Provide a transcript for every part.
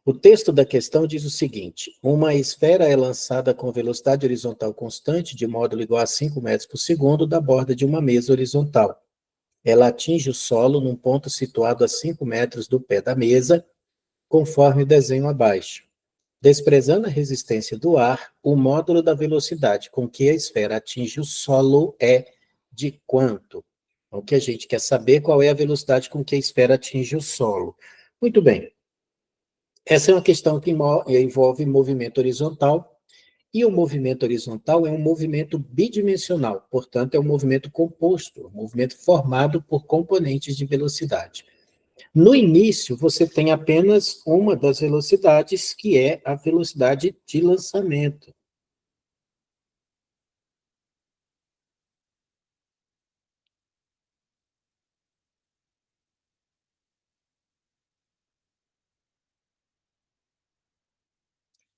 O texto da questão diz o seguinte: uma esfera é lançada com velocidade horizontal constante, de módulo igual a 5 metros por segundo, da borda de uma mesa horizontal. Ela atinge o solo num ponto situado a 5 metros do pé da mesa, conforme o desenho abaixo. Desprezando a resistência do ar, o módulo da velocidade com que a esfera atinge o solo é de quanto? O que a gente quer saber qual é a velocidade com que a esfera atinge o solo. Muito bem. Essa é uma questão que envolve movimento horizontal, e o movimento horizontal é um movimento bidimensional, portanto, é um movimento composto, um movimento formado por componentes de velocidade. No início, você tem apenas uma das velocidades, que é a velocidade de lançamento.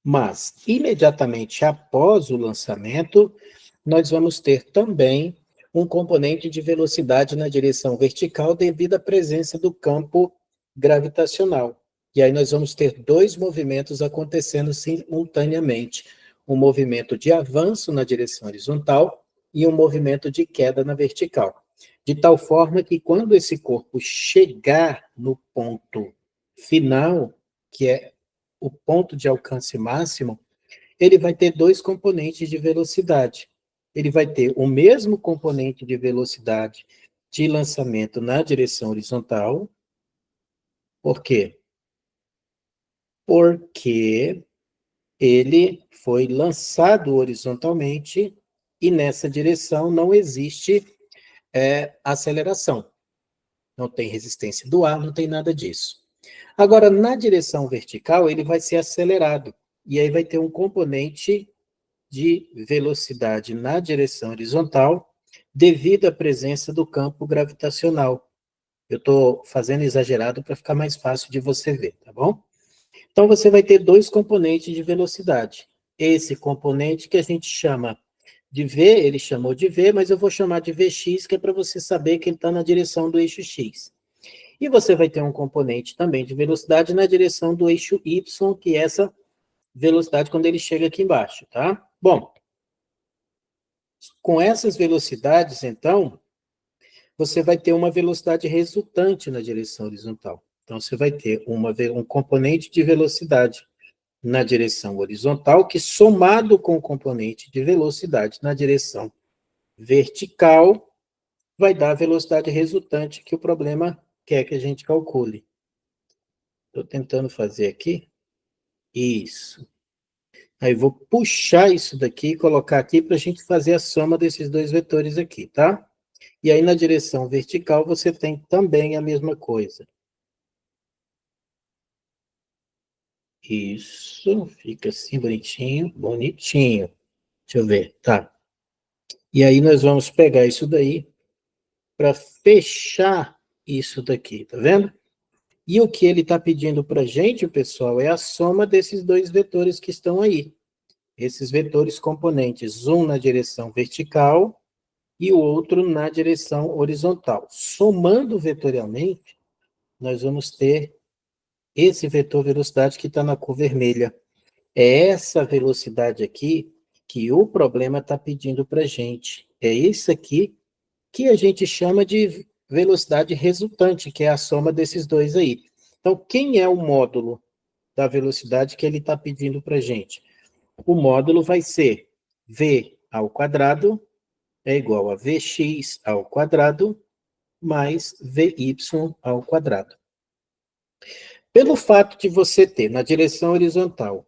Mas, imediatamente após o lançamento, nós vamos ter também um componente de velocidade na direção vertical devido à presença do campo gravitacional. E aí nós vamos ter dois movimentos acontecendo simultaneamente: um movimento de avanço na direção horizontal e um movimento de queda na vertical. De tal forma que quando esse corpo chegar no ponto final, que é o ponto de alcance máximo, ele vai ter dois componentes de velocidade. Ele vai ter o mesmo componente de velocidade de lançamento na direção horizontal. Por quê? Porque ele foi lançado horizontalmente e nessa direção não existe aceleração. Não tem resistência do ar, não tem nada disso. Agora, na direção vertical, ele vai ser acelerado. E aí vai ter um componente de velocidade na direção horizontal devido à presença do campo gravitacional. Eu estou fazendo exagerado para ficar mais fácil de você ver, tá bom? Então, você vai ter dois componentes de velocidade. Esse componente que a gente chama de V, ele chamou de V, mas eu vou chamar de Vx, que é para você saber que ele está na direção do eixo X. E você vai ter um componente também de velocidade na direção do eixo Y, que é essa velocidade quando ele chega aqui embaixo, tá? Bom, com essas velocidades, então, você vai ter uma velocidade resultante na direção horizontal. Então, você vai ter um componente de velocidade na direção horizontal, que somado com o componente de velocidade na direção vertical, vai dar a velocidade resultante que o problema quer que a gente calcule. Estou tentando fazer aqui. Isso. Aí vou puxar isso daqui e colocar aqui para a gente fazer a soma desses dois vetores aqui, tá? E aí na direção vertical você tem também a mesma coisa. Isso, fica assim bonitinho, bonitinho. Deixa eu ver, tá. E aí nós vamos pegar isso daí para fechar isso daqui, tá vendo? E o que ele está pedindo para a gente, pessoal, é a soma desses dois vetores que estão aí. Esses vetores componentes, um na direção vertical e o outro na direção horizontal. Somando vetorialmente, nós vamos ter esse vetor velocidade que está na cor vermelha. É essa velocidade aqui que o problema está pedindo para a gente. É isso aqui que a gente chama de velocidade resultante, que é a soma desses dois aí. Então, quem é o módulo da velocidade que ele está pedindo para a gente? O módulo vai ser v ao quadrado é igual a vx ao quadrado mais vy ao quadrado. Pelo fato de você ter na direção horizontal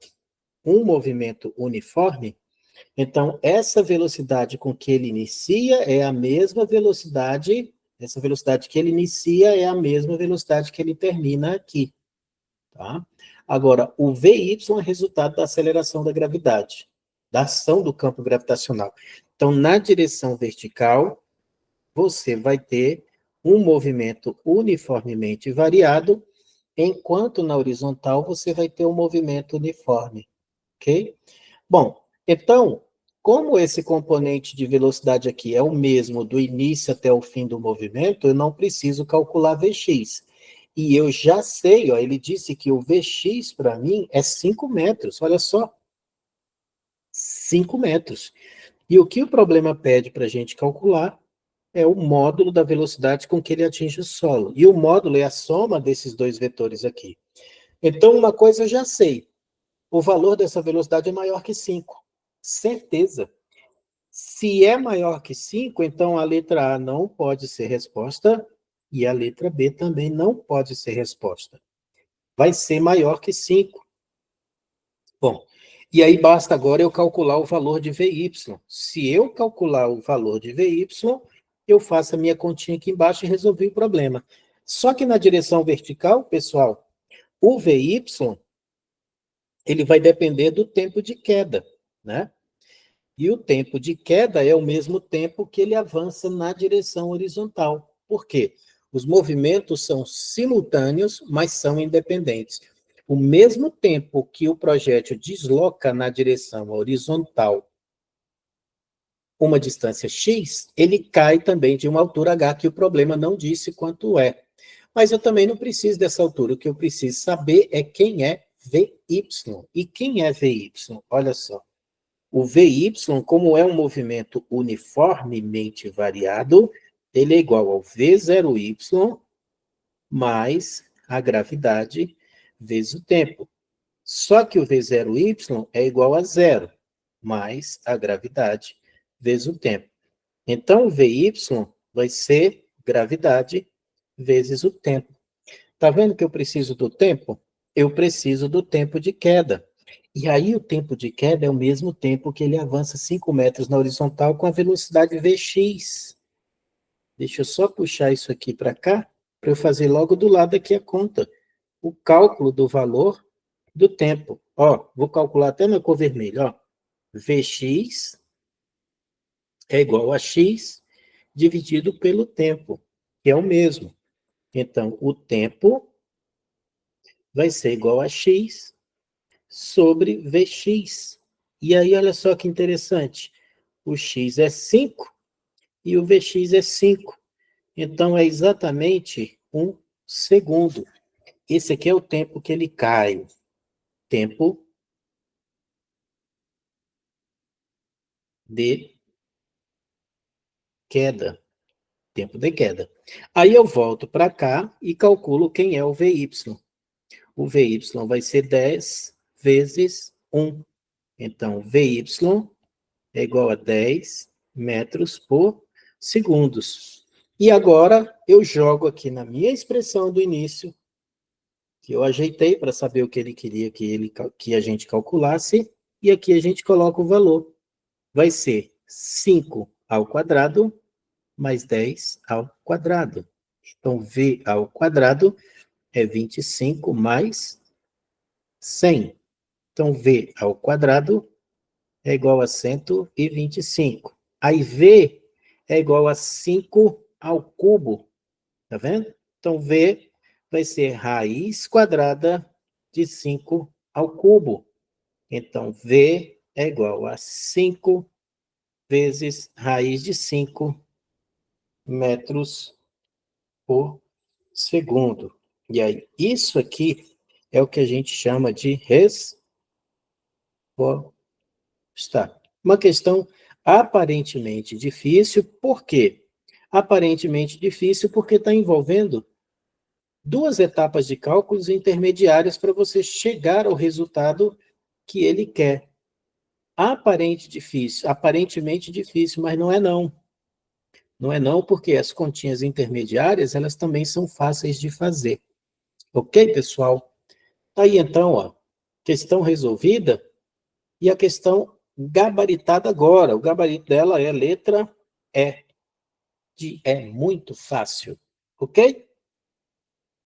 um movimento uniforme, então essa velocidade com que ele inicia é a mesma velocidade, essa velocidade que ele inicia é a mesma velocidade que ele termina aqui, tá? Agora, o VY é resultado da aceleração da gravidade, da ação do campo gravitacional. Então, na direção vertical, você vai ter um movimento uniformemente variado, enquanto na horizontal você vai ter um movimento uniforme, ok? Bom, então, como esse componente de velocidade aqui é o mesmo do início até o fim do movimento, eu não preciso calcular Vx. E eu já sei, ó, ele disse que o Vx para mim é 5 metros, olha só. 5 metros. E o que o problema pede para a gente calcular é o módulo da velocidade com que ele atinge o solo. E o módulo é a soma desses dois vetores aqui. Então, uma coisa eu já sei. O valor dessa velocidade é maior que 5. Certeza. Se é maior que 5, então a letra A não pode ser resposta e a letra B também não pode ser resposta. Vai ser maior que 5. Bom, e aí basta agora eu calcular o valor de VY. Se eu calcular o valor de VY, eu faço a minha continha aqui embaixo e resolvi o problema. Só que na direção vertical, pessoal, o VY, ele vai depender do tempo de queda, né? E o tempo de queda é o mesmo tempo que ele avança na direção horizontal. Por quê? Os movimentos são simultâneos, mas são independentes. O mesmo tempo que o projétil desloca na direção horizontal uma distância x, ele cai também de uma altura h, que o problema não disse quanto é. Mas eu também não preciso dessa altura. O que eu preciso saber é quem é VY. E quem é VY? Olha só. O VY, como é um movimento uniformemente variado, ele é igual ao V0Y mais a gravidade vezes o tempo. Só que o V0Y é igual a zero, mais a gravidade vezes o tempo. Então, o VY vai ser gravidade vezes o tempo. Está vendo que eu preciso do tempo? Eu preciso do tempo de queda. E aí o tempo de queda é o mesmo tempo que ele avança 5 metros na horizontal com a velocidade Vx. Deixa eu só puxar isso aqui para cá, para eu fazer logo do lado aqui a conta. O cálculo do valor do tempo. Ó, vou calcular até na cor vermelha, ó. Vx é igual a x dividido pelo tempo, que é o mesmo. Então, o tempo vai ser igual a x sobre Vx. E aí, olha só que interessante. O x é 5 e o Vx é 5. Então, é exatamente 1 segundo. Esse aqui é o tempo que ele cai. Tempo de queda. Tempo de queda. Aí eu volto para cá e calculo quem é o Vy. O Vy vai ser 10 vezes 1. Então, Vy é igual a 10 metros por segundos. E agora eu jogo aqui na minha expressão do início, que eu ajeitei para saber o que ele queria que a gente calculasse, e aqui a gente coloca o valor. Vai ser 5 ao quadrado mais 10 ao quadrado. Então, V ao quadrado é 25 mais 100. Então, V ao quadrado é igual a 125. Aí, V é igual a 5 ao cubo. Tá vendo? Então, V vai ser raiz quadrada de 5 ao cubo. Então, V é igual a 5 vezes raiz de 5 metros por segundo. E aí, isso aqui é o que a gente chama de resposta. Uma questão aparentemente difícil, por quê? Aparentemente difícil porque está envolvendo duas etapas de cálculos intermediárias para você chegar ao resultado que ele quer. Aparentemente difícil, mas não é não. Não é não, porque as continhas intermediárias, elas também são fáceis de fazer. Ok, pessoal? Tá aí então, ó, questão resolvida e a questão gabaritada agora. O gabarito dela é a letra E, de é muito fácil. Ok?